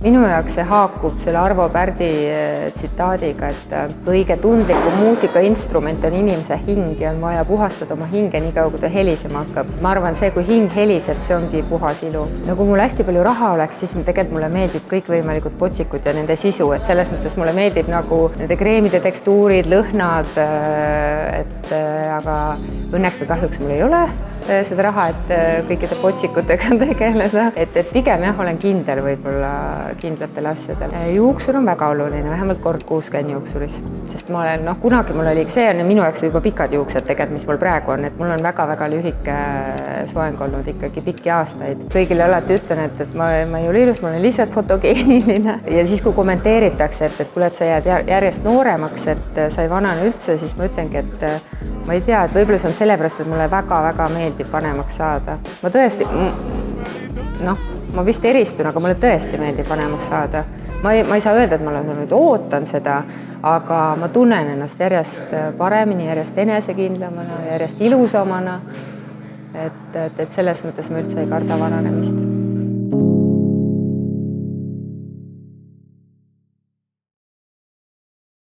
Minu jaoks see haakub selle Arvo Pärdi tsitaadiga, et kõige tundlikum muusikainstrument on inimese hing ja on vaja puhastada oma hinge nii kaua, kui ta helisema hakkab. Ma arvan, see, kui hing heliseb, see ongi puhas ilu. No kui mul hästi palju raha oleks, siis tegelikult mulle meeldib kõikvõimalikud potsikud ja nende sisu, et selles mõttes mulle meeldib nagu nende kreemide tekstuurid, lõhnad, aga õnneks või kahjuks mul ei ole seda raha, et kõikide potsikutega tegeleda. Et pigem jah, olen kindel võib-olla kindlatel asjadel. Juuksur on väga oluline, vähemalt kord kuus käin juuksuris, sest ma olen, kunagi mul oli, see on minu jaoks juba pikad juuksed tegelikult, mis mul praegu on, et mul on väga-väga lühike soeng olnud ikkagi pikki aastaid. Kõigile alati ütlen, et ma ei ole ilus, ma olen lihtsalt fotogeeniline. Ja siis, kui kommenteeritakse, et kuule, et sa jääd järjest nooremaks, et sa ei vanane üldse, siis ma ütlengi, et ma ei tea, et võib-olla see on sellepärast, et mulle väga-väga meeldib vanemaks saada. Ma tõesti, ma vist eristun, aga mulle tõesti meeldib vanemaks saada. Ma ei saa öelda, et ma nüüd ootan seda, aga ma tunnen ennast järjest paremini, järjest enesekindlamana, järjest ilusamana. Et selles mõttes ma üldse ei karda vananemist.